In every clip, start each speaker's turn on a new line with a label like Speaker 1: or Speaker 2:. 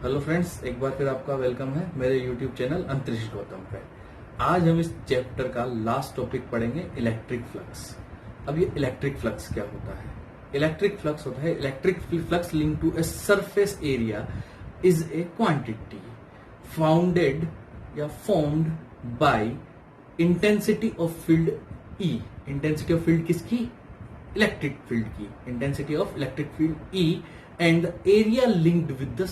Speaker 1: Hello friends, एक बार फिर आपका वेलकम है मेरे यूट्यूब चैनल अंतरिक्ष गौतम पे। आज हम इस चैप्टर का लास्ट टॉपिक पढ़ेंगे, इलेक्ट्रिक फ्लक्स। अब ये इलेक्ट्रिक फ्लक्स क्या होता है? इलेक्ट्रिक फ्लक्स होता है electric flux link to a surface area is a quantity founded या formed by intensity of field E. Intensity of field किसकी? इलेक्ट्रिक फील्ड की। Intensity of electric field E and the area linked with the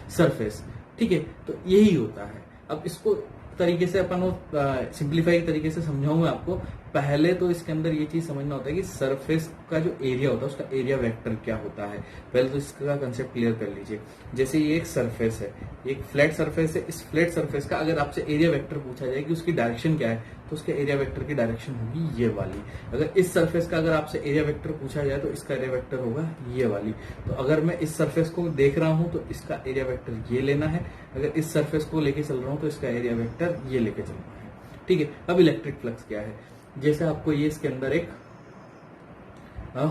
Speaker 1: surface ठीक है, तो यही होता है। अब इसको तरीके से अपन सिंप्लीफाई तरीके से समझाऊंगा आपको। पहले तो इसके अंदर ये चीज समझना होता है कि सरफेस का जो एरिया होता है उसका एरिया वेक्टर क्या होता है। पहले तो इसका कंसेप्ट क्लियर कर लीजिए। जैसे ये एक सरफेस है, एक फ्लैट सरफेस है। इस फ्लैट सरफेस का अगर आपसे एरिया वेक्टर पूछा जाए कि उसकी डायरेक्शन क्या है, तो उसके एरिया वेक्टर की डायरेक्शन होगी ये वाली। अगर इस सरफेस का अगर आपसे एरिया वेक्टर पूछा जाए तो इसका एरिया वेक्टर होगा ये वाली। तो अगर मैं इस सरफेस को देख रहा हूं तो इसका एरिया वेक्टर ये लेना है। अगर इस सरफेस को लेके चल रहा हूं तो इसका एरिया वेक्टर ये लेके चलना है। ठीक है। अब इलेक्ट्रिक फ्लक्स क्या है? जैसे आपको ये इसके अंदर एक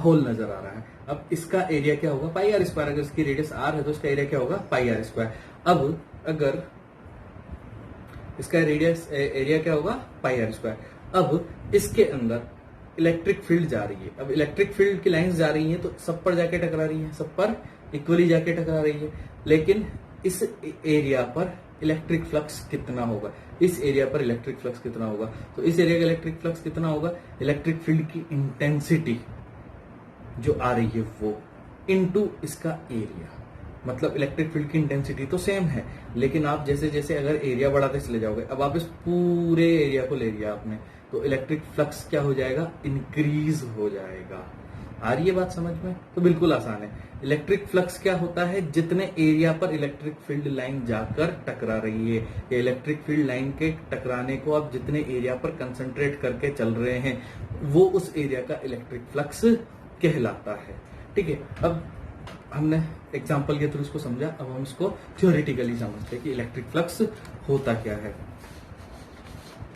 Speaker 1: होल नजर आ रहा है। अब इसका एरिया क्या होगा? पाई आर स्क्वायर। अगर इसकी रेडियस आर है तो इसका एरिया क्या होगा? पाई आर स्क्वायर। अब अगर इसका रेडियस एरिया क्या होगा? पाई आर स्क्वायर। अब इसके अंदर इलेक्ट्रिक फील्ड जा रही है। अब इलेक्ट्रिक फील्ड की लाइंस जा रही हैं तो सब पर जाके टकरा रही है, सब पर इक्वली जाके टकरा रही है। लेकिन इस एरिया पर इलेक्ट्रिक फ्लक्स कितना होगा? इस एरिया पर इलेक्ट्रिक फ्लक्स कितना होगा? तो इस एरिया का इलेक्ट्रिक फ्लक्स कितना होगा? इलेक्ट्रिक फील्ड की इंटेंसिटी जो आ रही है वो इनटू इसका एरिया। मतलब इलेक्ट्रिक फील्ड की इंटेंसिटी तो सेम है, लेकिन आप जैसे जैसे अगर एरिया बढ़ाते चले जाओगे, अब आप इस पूरे एरिया को ले लिया आपने, तो इलेक्ट्रिक फ्लक्स क्या हो जाएगा? इंक्रीज हो जाएगा। आ रही है बात समझ में? तो बिल्कुल आसान है। इलेक्ट्रिक फ्लक्स क्या होता है? जितने एरिया पर इलेक्ट्रिक फील्ड लाइन जाकर टकरा रही है, या इलेक्ट्रिक फील्ड लाइन के टकराने को आप जितने एरिया पर कंसंट्रेट करके चल रहे हैं, वो उस एरिया का इलेक्ट्रिक फ्लक्स कहलाता है। ठीक है। अब हमने एग्जाम्पल के थ्रू इसको समझा, अब हम इसको थ्योरेटिकली समझते हैं कि इलेक्ट्रिक फ्लक्स होता क्या है।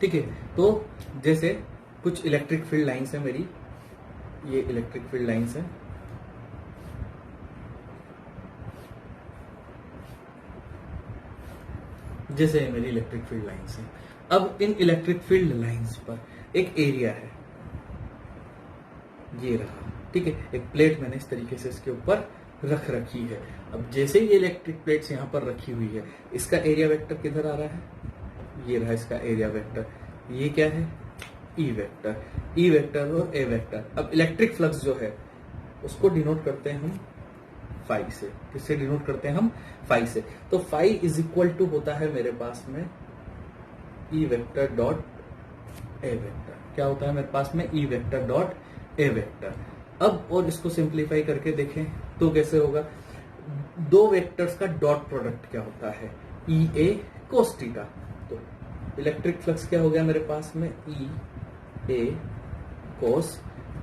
Speaker 1: ठीक है। तो जैसे कुछ इलेक्ट्रिक फील्ड लाइंस है मेरी, ये इलेक्ट्रिक फील्ड लाइंस है। जैसे मेरी इलेक्ट्रिक फील्ड लाइंस है। अब इन इलेक्ट्रिक फील्ड लाइंस पर एक एरिया है, ये रहा। ठीक है। एक प्लेट मैंने इस तरीके से इसके ऊपर रख रखी है। अब जैसे ये इलेक्ट्रिक प्लेट्स यहां पर रखी हुई है, इसका एरिया वेक्टर किधर आ रहा है? ये रहा इसका एरिया वेक्टर। ये क्या है? E vector. ई वेक्टर और ए वेक्टर। अब इलेक्ट्रिक फ्लक्स जो है उसको डिनोट करते हैं हम फाई से। किससे डिनोट करते हैं हम? फाई से। तो फाई इज इक्वल टू होता है मेरे पास में E vector dot A vector. क्या होता है मेरे पास में? E vector dot A vector. अब और इसको सिंप्लीफाई करके देखें तो कैसे होगा? दो वेक्टर्स का डॉट प्रोडक्ट क्या होता है? ई ए कोस थीटा। तो इलेक्ट्रिक फ्लक्स क्या हो गया मेरे पास में? ई ए कोस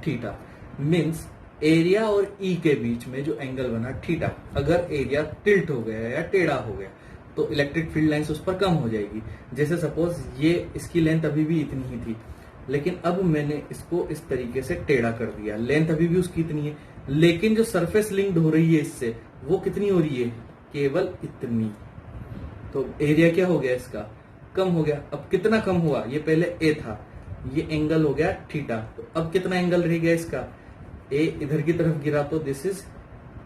Speaker 1: थीटा। मीन्स एरिया और ई के बीच में जो एंगल बना थीटा, अगर एरिया टिल्ट हो गया या टेढ़ा हो गया तो इलेक्ट्रिक फील्ड लाइंस उस पर कम हो जाएगी। जैसे सपोज ये इसकी लेंथ अभी भी इतनी ही थी, लेकिन अब मैंने इसको इस तरीके से टेढ़ा कर दिया। लेंथ अभी भी उसकी इतनी है, लेकिन जो सरफेस लिंक्ड हो रही है इससे, वो कितनी हो रही है? केवल इतनी। तो एरिया क्या हो गया इसका? कम हो गया। अब कितना कम हुआ? ये पहले ए था, ये एंगल हो गया थीटा। तो अब कितना एंगल रह गया इसका? ए इधर की तरफ गिरा तो this is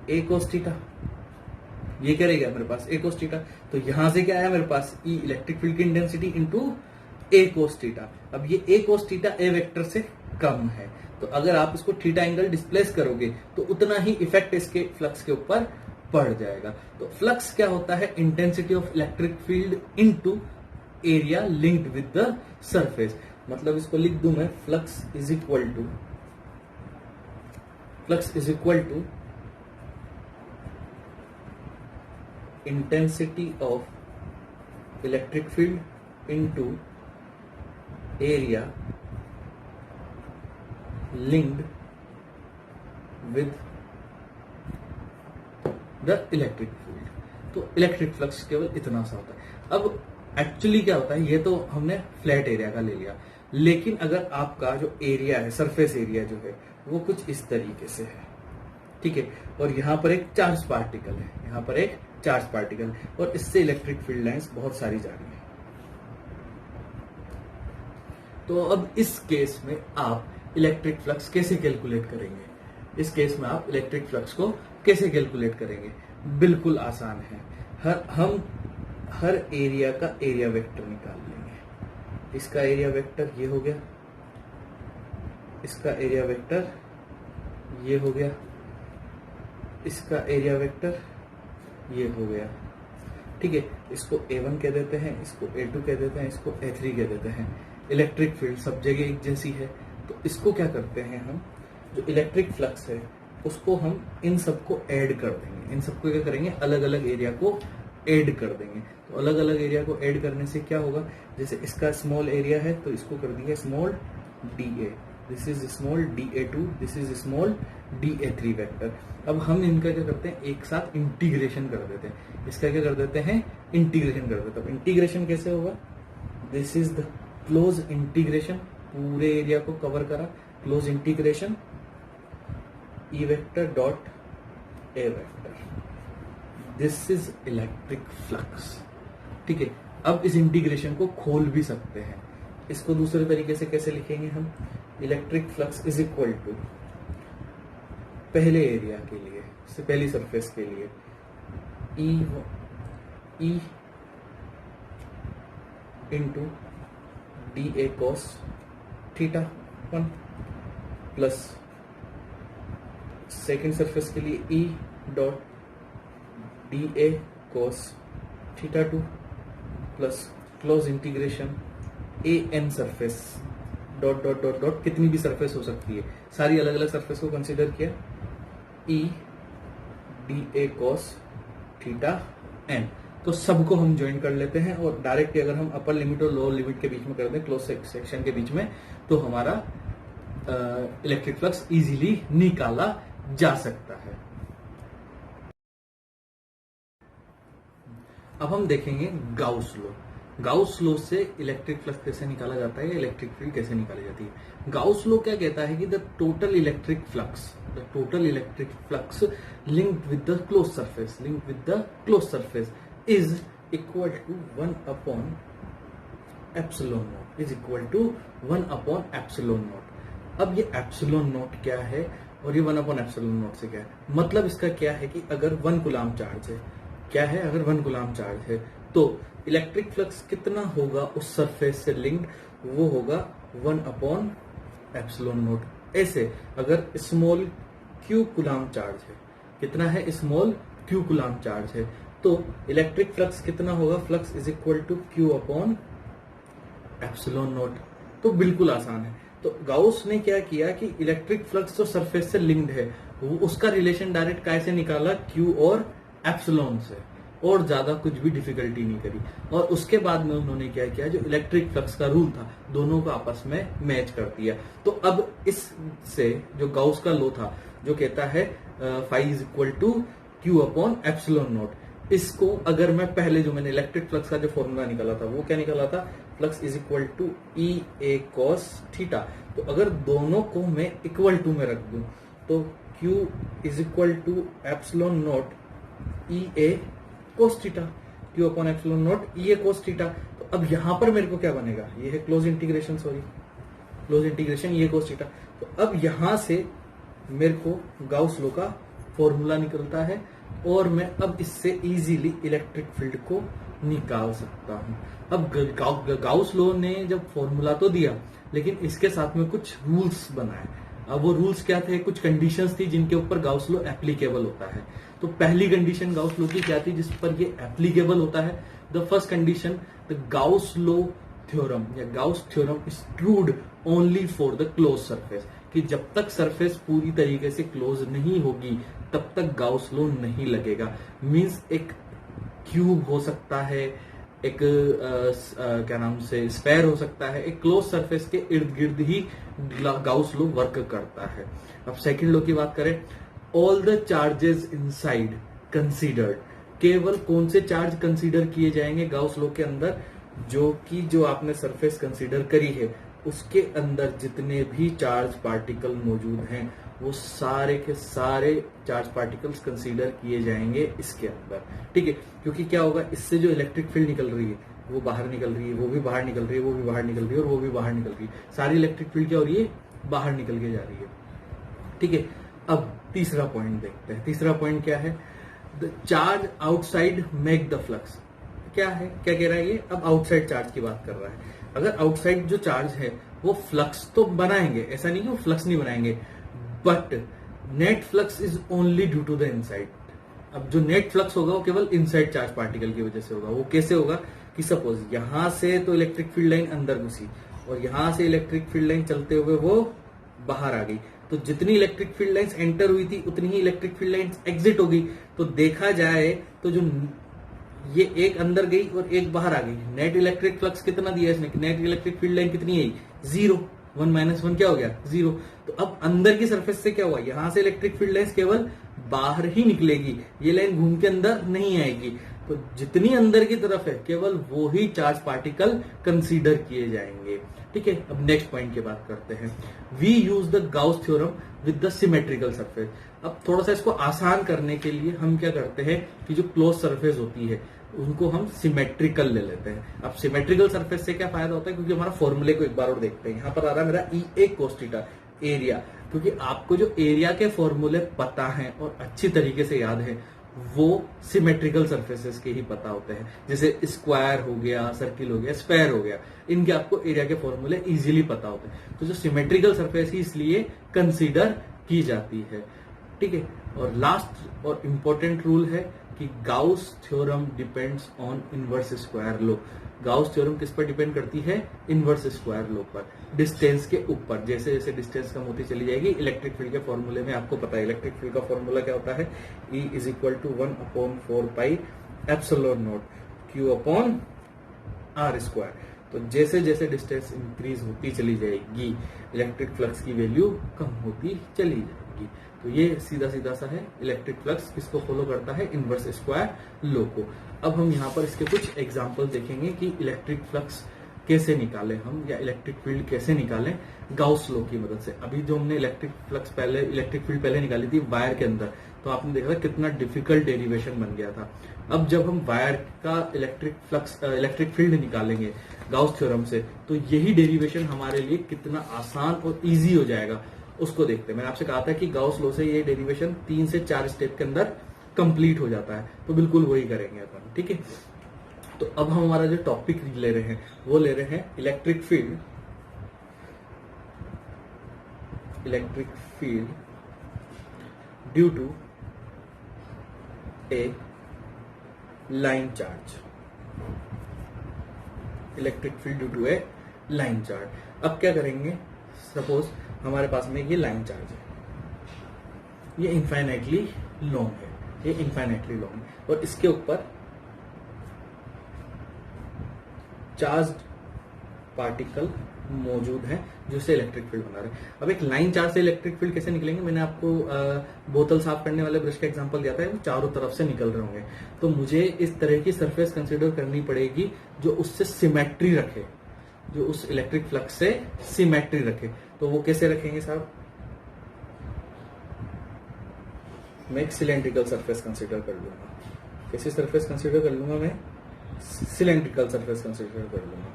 Speaker 1: a cos theta. ये क्या रह गया मेरे पास? ए कोस थीटा। तो यहां से क्या आया मेरे पास? ई इलेक्ट्रिक फील्ड की इंटेंसिटी इंटू ए कोस थीटा। अब ये ए कोस थीटा ए वेक्टर से कम है, तो अगर आप इसको थीटा एंगल डिस्प्लेस करोगे तो उतना ही इफेक्ट इसके फ्लक्स के ऊपर पड़ जाएगा। तो फ्लक्स क्या होता है? Intensity of electric field into area linked with the surface. मतलब इसको लिख दूं मैं, flux is equal to intensity of electric field into area linked with the electric field. तो इलेक्ट्रिक फ्लक्स केवल इतना सा होता है। अब एक्चुअली क्या होता है? ये तो हमने फ्लैट एरिया का ले लिया, लेकिन अगर आपका जो एरिया है, सरफेस एरिया जो है, वो कुछ इस तरीके से है। ठीक है, और यहाँ पर एक चार्ज पार्टिकल है, यहाँ पर एक चार्ज पार्टिकल, और इससे इलेक्ट्रिक फील्ड लाइंस बहुत सारी जा रही है। तो अब इस केस में आप इलेक्ट्रिक फ्लक्स कैसे कैलकुलेट करेंगे? इस केस में आप इलेक्ट्रिक फ्लक्स को कैसे कैलकुलेट करेंगे? बिल्कुल आसान है। हम हर एरिया का एरिया वेक्टर निकाल लेंगे। इसका एरिया वेक्टर ये हो गया, इसका एरिया वेक्टर ये हो गया, इसका एरिया वेक्टर ये हो गया। ठीक है, इसको A1 कह देते हैं, इसको A2 कह देते हैं, इसको A3 कह देते हैं। इलेक्ट्रिक फील्ड सब जगह एक जैसी है, तो इसको क्या करते हैं हम, जो इलेक्ट्रिक फ्लक्स है उसको हम इन सबको ऐड कर देंगे। इन सबको क्या करेंगे, अलग अलग एरिया को ऐड कर देंगे। तो अलग अलग एरिया को ऐड करने से क्या होगा, जैसे इसका स्मॉल एरिया है तो इसको कर दिया small DA, this is small DA2, this is small DA3 vector. अब हम इनका क्या करते हैं, एक साथ इंटीग्रेशन कर देते हैं। इसका क्या कर देते हैं, इंटीग्रेशन कर देते हैं। अब इंटीग्रेशन कैसे होगा, this is the close integration, पूरे एरिया को कवर करा, close integration E vector dot A vector, this is electric flux. ठीक है, अब इस इंटीग्रेशन को खोल भी सकते हैं। इसको दूसरे तरीके से कैसे लिखेंगे हम, electric flux is equal to पहले एरिया के लिए, से पहली सरफेस के लिए E into DA cos theta 1 plus second surface के लिए E dot DA cos theta 2 plus close integration AN surface dot dot dot dot, कितनी भी सरफेस हो सकती है, सारी अलग अलग सरफेस को कंसीडर किया, E DA cos theta N। तो सबको हम ज्वाइन कर लेते हैं, और डायरेक्ट अगर हम अपर लिमिट और लोअर लिमिट के बीच में कर दें, क्लोज सेक्शन के बीच में, तो हमारा इलेक्ट्रिक फ्लक्स इजीली निकाला जा सकता है। अब हम देखेंगे गाउस लॉ। गाउस लॉ से इलेक्ट्रिक फ्लक्स कैसे निकाला जाता है, इलेक्ट्रिक फील्ड कैसे निकाली जाती है। गाउस लॉ क्या कहता है कि the total electric flux linked with the close surface is equal to 1 upon epsilon naught, is equal to 1 upon epsilon naught. अब ये एप्सिलॉन नॉट क्या है और ये 1 अपॉन एप्सिलॉन नॉट से क्या है, मतलब इसका क्या है कि अगर 1 कूलम्ब चार्ज है, क्या है, अगर 1 कूलम्ब चार्ज है तो इलेक्ट्रिक फ्लक्स कितना होगा उस सरफेस से लिंक्ड, वो होगा 1 अपॉन एप्सिलॉन नॉट। ऐसे अगर स्मॉल q कूलम्ब चार्ज है, कितना है, स्मॉल q कूलम्ब चार्ज है, तो इलेक्ट्रिक फ्लक्स कितना होगा, flux is equal to q upon epsilon naught. तो बिल्कुल आसान है। तो गाउस ने क्या किया कि इलेक्ट्रिक फ्लक्स जो सरफेस से लिंक्ड है वो उसका रिलेशन डायरेक्ट कैसे निकाला, q और एप्सिलॉन से, और ज्यादा कुछ भी डिफिकल्टी नहीं करी। और उसके बाद में उन्होंने क्या किया, जो इलेक्ट्रिक फ्लक्स का रूल था दोनों को आपस में मैच कर दिया। तो अब इससे जो गाउस का लॉ था जो कहता है phi is equal to q upon epsilon naught, इसको अगर मैं पहले जो मैंने इलेक्ट्रिक फ्लक्स का जो फॉर्मूला निकाला था वो क्या निकाला था, flux is equal to EA cos theta. तो अगर दोनों को मैं इक्वल टू में रख दूं तो q is equal to epsilon naught EA cos theta, q upon epsilon naught EA cos theta. तो अब यहां पर मेरे को क्या बनेगा, ये है close integration, close integration EA cos theta. तो अब यहां से मेरे को गाउस लॉ का फॉर्मूला निकलता है, और मैं अब इससे इजीली इलेक्ट्रिक फील्ड को निकाल सकता हूं। अब गाउस लॉ ने जब फॉर्मूला तो दिया, लेकिन इसके साथ में कुछ रूल्स बनाए। अब वो रूल्स क्या थे, कुछ कंडीशंस थी जिनके ऊपर गाउस लॉ एप्लीकेबल होता है। तो पहली कंडीशन गाउस लॉ की क्या थी जिस पर ये एप्लीकेबल होता है, the first condition, the Gauss law theorem या Gauss theorem is true only for the close surface, कि जब तक सरफेस पूरी तरीके से क्लोज नहीं होगी तब तक गाउस लॉ नहीं लगेगा। मींस एक क्यूब हो सकता है, एक क्या नाम से स्फेयर हो सकता है, एक क्लोज सरफेस के इर्द गिर्द ही गाउस लॉ वर्क करता है। अब सेकंड लॉ की बात करें, all the charges inside considered, केवल कौन से चार्ज कंसीडर किए जाएंगे गाउस लॉ के अंदर, जो आपने सरफेस कंसीडर करी है उसके अंदर जितने भी चार्ज पार्टिकल मौजूद हैं वो सारे के सारे चार्ज पार्टिकल्स कंसीडर किए जाएंगे इसके अंदर, ठीक है। क्योंकि क्या होगा, इससे जो इलेक्ट्रिक फील्ड निकल रही है वो बाहर निकल रही है, वो भी बाहर निकल रही है, वो भी बाहर निकल रही है, और वो भी बाहर निकल रही है। सारी इलेक्ट्रिक फील्ड क्या हो रही है, बाहर निकल के जा रही है, ठीक है। अब तीसरा पॉइंट देखते हैं। तीसरा पॉइंट क्या है, the charge outside make the flux. क्या है, क्या कह रहा है ये, अब आउटसाइड चार्ज की बात कर रहा है। अगर आउटसाइड जो चार्ज है वो फ्लक्स तो बनाएंगे, ऐसा नहीं कि वो फ्लक्स नहीं बनाएंगे, but net flux is only due to the inside. अब जो नेट फ्लक्स होगा वो केवल इनसाइड चार्ज पार्टिकल की वजह से होगा। वो कैसे होगा कि सपोज यहां से तो इलेक्ट्रिक फील्ड लाइन अंदर घुसी और यहां से इलेक्ट्रिक फील्ड लाइन चलते हुए वो बाहर आ गई, तो जितनी इलेक्ट्रिक फील्ड लाइंस एंटर हुई थी उतनी ही इलेक्ट्रिक फील्ड लाइंस एग्जिट होगी। तो देखा जाए तो जो ये एक अंदर गई और एक बाहर आ गई, नेट इलेक्ट्रिक फ्लक्स कितना दिया इसने, नेट इलेक्ट्रिक फील्ड लाइन कितनी आई, 0, 1 - 1 क्या हो गया, 0। तो अब अंदर की सरफेस से क्या हुआ, यहां से इलेक्ट्रिक फील्ड लाइन केवल बाहर ही निकलेगी, ये लाइन घूम के अंदर नहीं आएगी। तो जितनी अंदर की तरफ है केवल वो ही चार्ज पार्टिकल कंसीडर किए जाएंगे, ठीक है। अब नेक्स्ट पॉइंट की बात करते हैं। We use the Gauss theorem with the symmetrical surface. अब थोड़ा सा इसको आसान करने के लिए हम क्या करते हैं कि जो क्लोज सरफेस होती है उनको हम सिमेट्रिकल ले लेते हैं। अब सिमेट्रिकल सरफेस से क्या फायदा होता है, क्योंकि हमारा फॉर्मूले को एक बार और देखते हैं। यहां पर आ रहा है मेरा E A cos theta area, क्योंकि आपको जो एरिया के फॉर्मूले पता है और अच्छी तरीके से याद है वो सिमेट्रिकल सरफेसेस के ही पता होते हैं। जैसे स्क्वायर हो गया, सर्किल हो गया, स्क्वायर हो गया, इनके आपको एरिया के फॉर्मूले इजीली पता होते हैं। तो जो सिमेट्रिकल सरफेस ही इसलिए कंसीडर की जाती है, ठीक है। और लास्ट और इंपॉर्टेंट रूल है कि Gauss theorem depends on inverse square law. Gauss theorem किस पर डिपेंड करती है, इनवर्स स्क्वायर लॉ पर, डिस्टेंस के ऊपर। जैसे जैसे डिस्टेंस कम होती चली जाएगी, इलेक्ट्रिक फील्ड के फॉर्मूले में आपको पता है इलेक्ट्रिक फील्ड का फॉर्मूला क्या होता है, E = 1/4 πε0 Q/r²। तो जैसे जैसे डिस्टेंस इंक्रीज होती चली जाएगी इलेक्ट्रिक फ्लक्स की वैल्यू कम होती चली जाएगी। तो ये सीधा सीधा सा है, इलेक्ट्रिक फ्लक्स किसको फॉलो करता है, इनवर्स स्क्वायर लॉ को। अब हम यहाँ पर इसके कुछ एग्जांपल देखेंगे कि इलेक्ट्रिक फ्लक्स कैसे निकालें हम, या इलेक्ट्रिक फील्ड कैसे निकालें गाउस लॉ की मदद से। अभी जो हमने इलेक्ट्रिक फील्ड पहले निकाली थी वायर के अंदर, तो आपने देखा कितना डिफिकल्ट डेरिवेशन बन गया था। अब जब हम वायर का इलेक्ट्रिक फील्ड निकालेंगे गाउस थ्योरम से, तो यही डेरिवेशन हमारे लिए कितना आसान और इजी हो जाएगा उसको देखते हैं। मैंने आपसे कहा था कि गाउस लॉ से ये डेरिवेशन 3 से 4 स्टेप के अंदर कंप्लीट हो जाता है, तो बिल्कुल वही करेंगे अपन, ठीक है। तो अब हम हमारा जो टॉपिक ले रहे हैं वो ले रहे हैं electric field due to a line charge. Electric field due to a line charge. अब क्या करेंगे, सपोज हमारे पास में ये लाइन चार्ज है, ये इनफाइनाइटली लॉन्ग है, ये इनफाइनाइटली लॉन्ग है, और इसके ऊपर चार्ज पार्टिकल मौजूद है जो इसे इलेक्ट्रिक फील्ड बना रहे हैं। अब एक लाइन चार्ज से इलेक्ट्रिक फील्ड कैसे निकलेंगे, मैंने आपको बोतल साफ करने वाले ब्रश का एग्जांपल दिया था, वो चारों तरफ से निकल रहे होंगे। तो मुझे इस तरह की सरफेस कंसीडर करनी पड़ेगी जो उससे सिमेट्री रखे, जो उस इलेक्ट्रिक फ्लक्स से सिमेट्री रखे। तो वो कैसे रखेंगे साहब, मैं एक सिलेंड्रिकल सरफेस कंसीडर कर लूंगा। कैसी सरफेस कंसीडर कर लूंगा मैं, सिलेंड्रिकल सरफेस कंसीडर कर लूंगा।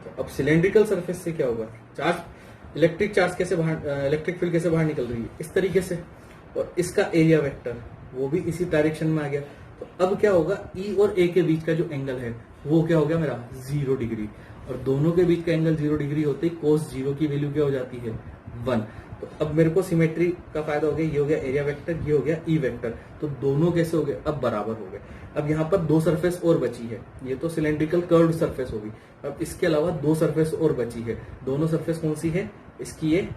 Speaker 1: तो अब सिलेंड्रिकल सरफेस से क्या होगा, इलेक्ट्रिक फील्ड कैसे बाहर निकल रही है, इस तरीके से, और इसका एरिया वेक्टर वो भी इसी डायरेक्शन में आ गया। तो अब क्या होगा, E और A के बीच का जो एंगल है वो क्या हो गया मेरा 0 डिग्री, और दोनों के बीच का एंगल 0 डिग्री होते ही cos 0 की वैल्यू क्या हो जाती है 1। तो अब मेरे को सिमेट्री का फायदा हो गया, ये हो गया एरिया वेक्टर, ये हो गया E वेक्टर। तो दोनों कैसे हो गए, अब बराबर हो गए। अब यहाँ पर 2 सरफेस और बची है, ये तो सिलेंड्रिकल कर्व्ड सरफेस होगी। अब इसके अलावा 2 सरफेस और बची है, दोनों सरफेस कौन सी है, इसकी ये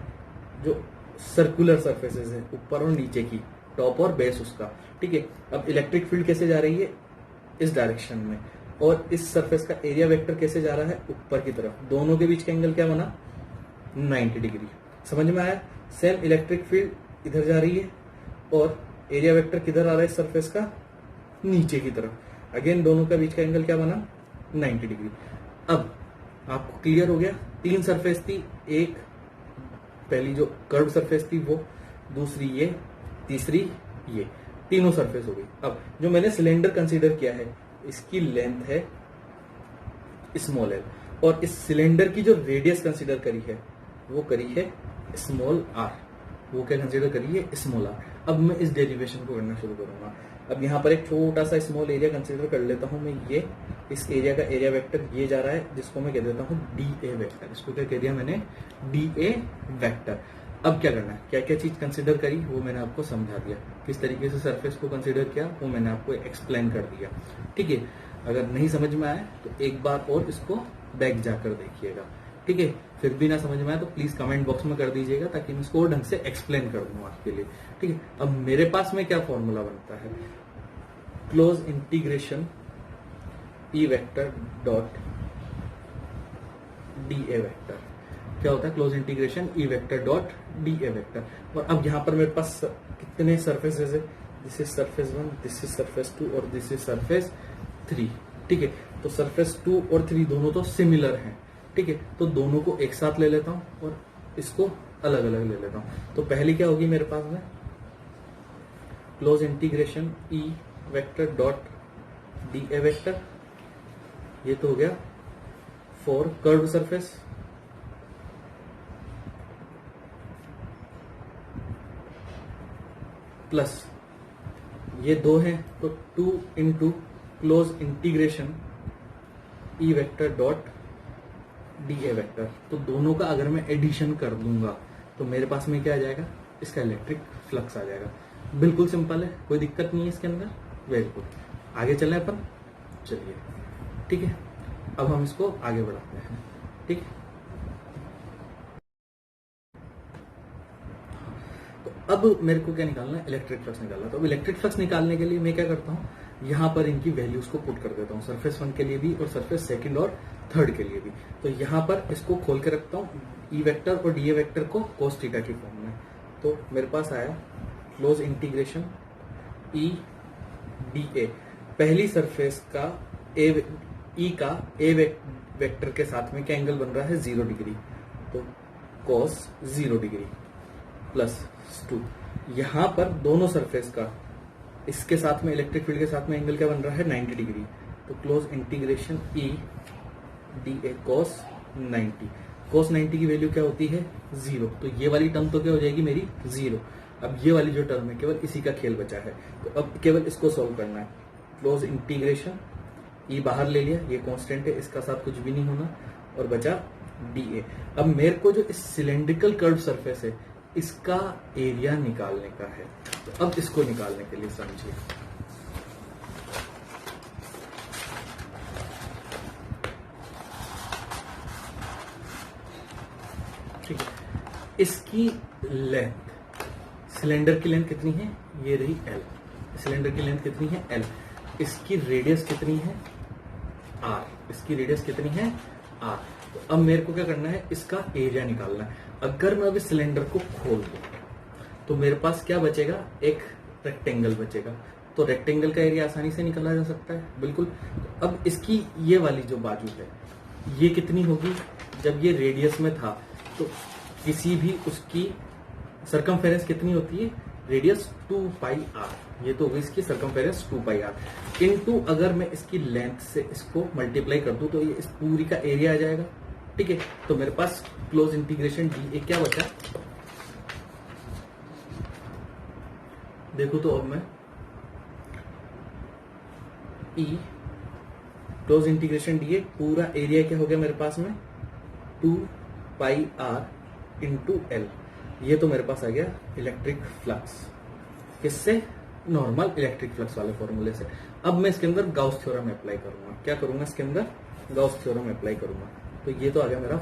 Speaker 1: जो सर्कुलर सरफेसेस है ऊपर और नीचे की, टॉप और बेस उसका, ठीक है। अब इलेक्ट्रिक फील्ड कैसे जा रही है, इस डायरेक्शन में, और इस सरफेस का एरिया वेक्टर कैसे जा रहा है, ऊपर की तरफ। दोनों के बीच का एंगल क्या बना 90 डिग्री। समझ में आया, सेम इलेक्ट्रिक फील्ड इधर जा रही है और एरिया वेक्टर किधर आ रहा है इस सरफेस का, नीचे की तरफ। अगेन दोनों का बीच का एंगल क्या बना 90 डिग्री। अब आपको क्लियर हो गया, 3 सरफेस थी, एक पहली जो कर्व सरफेस थी वो, दूसरी ये, तीसरी ये, तीनों सरफेस हो गई। अब जो मैंने सिलेंडर कंसीडर किया है, इसकी लेंथ है स्मॉल एल, और इस सिलेंडर की जो रेडियस कंसीडर करी है वो करी है स्मॉल आर। वो क्या कंसीडर करी है? Small r. अब मैं इस डेरिवेशन को करना शुरू करूंगा। अब यहाँ पर एक छोटा सा स्मॉल एरिया कंसीडर कर लेता हूँ मैं। ये इस एरिया का एरिया वेक्टर ये जा रहा है, जिसको मैं कह देता हूँ डी ए वेक्टर। इसको क्या कह दिया मैंने? D A vector. अब क्या करना है, क्या क्या चीज कंसीडर करी वो मैंने आपको समझा दिया। किस तरीके से सरफेस को कंसीडर किया वो मैंने आपको एक्सप्लेन कर दिया। ठीक है, अगर नहीं समझ में आया तो एक बार और इसको बैक जाकर देखिएगा। ठीक है, फिर भी ना समझ में आया तो प्लीज कमेंट बॉक्स में कर दीजिएगा, ताकि मैं इसको और ढंग से एक्सप्लेन कर दूं आपके लिए। ठीक है, अब मेरे पास में क्या फॉर्मूला बनता है? Close integration E vector dot D A vector. क्या होता है? Close integration E vector dot D A vector. और अब यहां पर मेरे पास कितने सरफेसेस है? This is surface 1, this is surface 2 और दिस इज सरफेस 3। ठीक है, तो सरफेस 2 और 3 दोनों तो सिमिलर हैं। ठीक है, तो दोनों को एक साथ ले लेता हूं और इसको अलग अलग ले लेता हूं। तो पहली क्या होगी मेरे पास में? Close integration E vector dot D A vector. ये तो हो गया फॉर कर्व सरफेस। प्लस ये दो हैं तो 2 into close integration E vector dot D A vector. तो दोनों का अगर मैं एडिशन कर दूंगा तो मेरे पास में क्या आ जाएगा? इसका इलेक्ट्रिक फ्लक्स आ जाएगा। बिल्कुल सिंपल है, कोई दिक्कत नहीं है इसके अंदर। वेरी गुड, आगे चलें अपन। चलिए, ठीक है, अब हम इसको आगे बढ़ाते हैं। ठीक, तो अब मेरे को क्या निकालना है? इलेक्ट्रिक फ्लक्स निकालना है। तो अब इलेक्ट्रिक फ्लक्स निकालने के लिए मैं क्या करता हूँ, यहां पर इनकी वैल्यूज को पुट कर देता हूँ, सरफेस 1 के लिए भी और सरफेस 2 और 3 के लिए भी। तो यहां पर इसको खोल के रखता हूँ, ई वेक्टर और डी ए वेक्टर को cos थीटा की फॉर्म में। तो मेरे पास आया close integration E D A. पहली सरफेस का ई का ए वेक्टर के साथ में क्या एंगल बन रहा है? 0 डिग्री। तो cos 0 डिग्री प्लस 2। यहां पर दोनों सरफेस का इसके साथ में इलेक्ट्रिक फील्ड के साथ में एंगल क्या बन रहा है? 90 डिग्री। तो close integration E D A cos 90। cos 90 की वैल्यू क्या होती है? 0। तो ये वाली टर्म तो क्या हो जाएगी मेरी? 0। अब ये वाली जो टर्म है केवल इसी का खेल बचा है, तो अब केवल इसको सॉल्व करना है। क्लोज इंटीग्रेशन ई बाहर ले लिया, ये कांस्टेंट है, इसका साथ कुछ भी नहीं होना, और बचा डी ए। अब मेरे को जो इस सिलेंड्रिकल कर्व सरफेस है इसका एरिया निकालने का है। तो अब इसको निकालने के लिए समझिए, ठीक है, इसकी लेंथ, सिलेंडर की लेंथ कितनी है? ये रही एल। सिलेंडर की लेंथ कितनी है? एल। इसकी रेडियस कितनी है? आर। इसकी रेडियस कितनी है? आर। तो अब मेरे को क्या करना है? इसका एरिया निकालना है। अगर मैं अभी सिलेंडर को खोल दूं तो मेरे पास क्या बचेगा? एक रेक्टेंगल बचेगा। तो रेक्टेंगल का एरिया आसानी से निकाला जा सकता है, बिल्कुल। तो अब इसकी ये वाली जो बाजू है ये कितनी होगी? जब ये रेडियस में था तो किसी भी उसकी सरकमफेरेंस कितनी होती है? Radius 2 pi r. ये तो होगी इसकी सरकमफेरेंस 2 पाई आर इनटू, अगर मैं इसकी लेंथ से इसको मल्टीप्लाई कर दूं तो ये इस पूरी का एरिया आ जाएगा। ठीक है, तो मेरे पास क्लोज इंटीग्रेशन डी ए क्या बचा? देखो तो अब मैं ई क्लोज इंटीग्रेशन डी ए पूरा एरिया क्या हो गया मेरे पास में? 2 पाई आर इंटू एल। ये तो मेरे पास आ गया इलेक्ट्रिक फ्लक्स। किससे? नॉर्मल इलेक्ट्रिक फ्लक्स वाले फॉर्मूले से। अब मैं इसके अंदर गाउस थ्योरम अप्लाई करूंगा। क्या करूंगा इसके अंदर? गाउस थ्योरम अप्लाई करूंगा। तो ये तो आ गया मेरा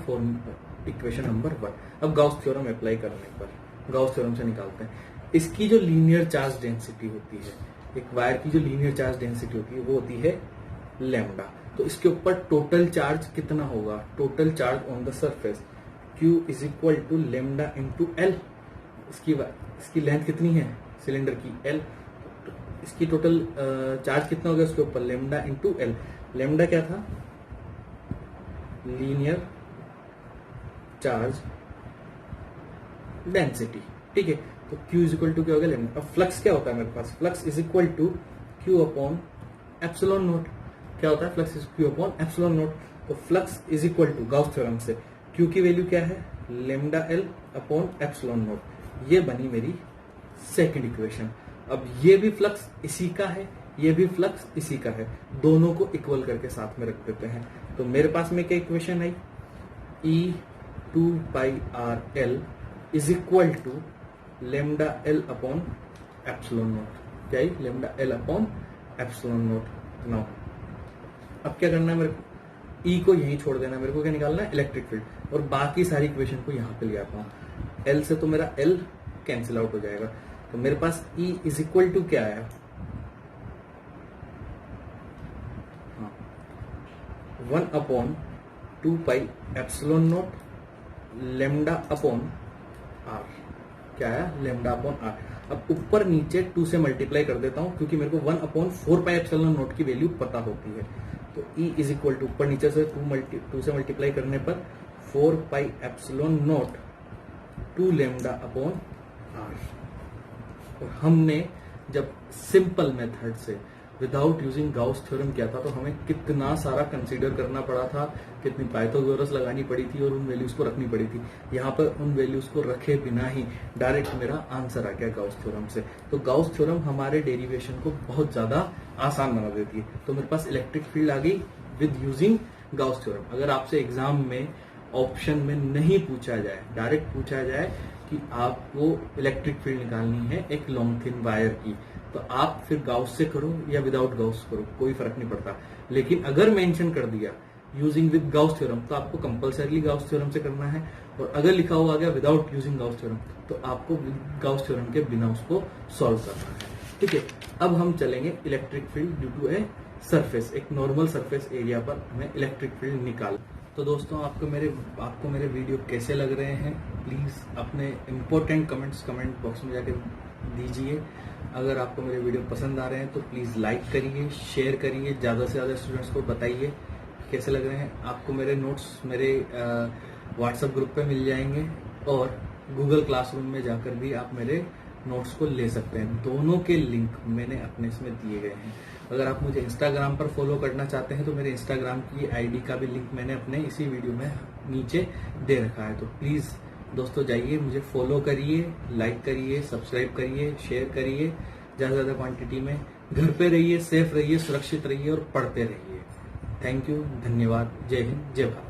Speaker 1: इक्वेशन नंबर 1। अब गाउस थ्योरम अप्लाई करने पर गाउस थ्योरम से निकालते हैं इसकी जो लीनियर चार्ज डेंसिटी होती है, एक वायर की जो लीनियर चार्ज डेंसिटी होती है वो होती है लैम्डा। तो इसके ऊपर टोटल चार्ज कितना होगा? Total charge on the surface Q is equal to lambda into l. इसकी लेंथ कितनी है सिलेंडर की? एल। इसकी टोटल चार्ज कितना हो गया उसके ऊपर? Lambda into L. लेमडा क्या था? लीनियर चार्ज डेंसिटी, ठीक है। तो Q इज इक्वल टू क्या हो गया, लेमडा। अब फ्लक्स क्या होता है मेरे पास, flux is equal to Q upon epsilon note. क्या होता है, flux is Q upon epsilon not. तो flux is equal to Gauss theorem से Q की वैल्यू क्या है, lambda L upon epsilon not. ये बनी मेरी सेकंड इक्वेशन। अब ये भी फ्लक्स इसी का है, ये भी फ्लक्स इसी का है, दोनों को इक्वल करके साथ में रख देते हैं। तो मेरे पास में क्या इक्वेशन आई, E 2 pi r l is equal to lambda l upon epsilon note. क्या है, lambda l upon epsilon naught. Now अब क्या करना है मेरे को, E को यहीं छोड़ देना है, मेरे को क्या निकालना है, इलेक्ट्रिक फील्ड, और बाकी सारी इक्वेशन को यहां पे ले आता हूं। L से तो मेरा L कैंसिल आउट हो जाएगा, तो मेरे पास E इज इक्वल टू क्या आया, 1 upon 2 pi epsilon naught lambda upon r. क्या आया, लेमडा अपॉन आर। अब ऊपर नीचे 2 से मल्टीप्लाई कर देता हूं, क्योंकि मेरे को 1 अपॉन 4 पाई एप्सिलॉन नोट की वैल्यू पता होती है। तो E इज इक्वल टू ऊपर नीचे से 2 से मल्टीप्लाई करने पर 4 pi epsilon naught 2 lambda upon r. और हमने जब सिंपल मेथड से विदाउट यूजिंग गाउस थ्योरम किया था, तो हमें कितना सारा कंसीडर करना पड़ा था, कितनी पाइथागोरस लगानी पड़ी थी और उन वैल्यूज को रखनी पड़ी थी। यहाँ पर उन वैल्यूज को रखे बिना ही डायरेक्ट मेरा आंसर आ गया गाउस थ्योरम से। तो गाउस थ्योरम हमारे डेरिवेशन को बहुत ज्यादा आसान बना देती है। तो मेरे पास इलेक्ट्रिक फील्ड आ गई विद यूजिंग गाउस थ्योरम। अगर आपसे एग्जाम में ऑप्शन में नहीं पूछा जाए, डायरेक्ट पूछा जाए कि आपको इलेक्ट्रिक फील्ड निकालनी है एक लॉन्ग थिन वायर की, तो आप फिर गाउस से करो या विदाउट गाउस करो, कोई फर्क नहीं पड़ता। लेकिन अगर मेंशन कर दिया यूजिंग विद गाउस थ्योरम, तो आपको कंपलसरीली गाउस थ्योरम से करना है। और अगर लिखा हुआ गया विदाउट यूजिंग गाउस थ्योरम, तो आपको गाउस थ्योरम के बिना उसको सॉल्व करना है, ठीक है। अब हम चलेंगे electric field due to a surface, एक नॉर्मल सरफेस एरिया पर हमें इलेक्ट्रिक फील्ड निकाल। तो दोस्तों आपको मेरे वीडियो कैसे लग रहे हैं, प्लीज अपने इंपॉर्टेंट कमेंट्स कमेंट बॉक्स में जाकर दीजिए। अगर आपको मेरे वीडियो पसंद आ रहे हैं तो प्लीज लाइक करिए, शेयर करिए, ज्यादा से ज्यादा स्टूडेंट्स को बताइए कैसे लग रहे हैं। आपको मेरे नोट्स मेरे व्हाट्सएप ग्रुप पे मिल जाएंगे, और गूगल क्लासरूम में जाकर भी आप मेरे नोट्स को ले सकते हैं। दोनों के लिंक मैंने अपने इसमें दिए गए हैं। अगर आप मुझे इंस्टाग्राम पर फॉलो करना चाहते हैं, तो मेरे इंस्टाग्राम की आईडी का भी लिंक मैंने अपने इसी वीडियो में नीचे दे रखा है। तो प्लीज दोस्तों जाइए, मुझे फॉलो करिए, लाइक करिए, सब्सक्राइब करिए, शेयर करिए ज्यादा से ज्यादा क्वांटिटी में। घर पे रहिए, सेफ रहिए, सुरक्षित रहिए और पढ़ते रहिए। थैंक यू, धन्यवाद, जय हिंद, जय भारत।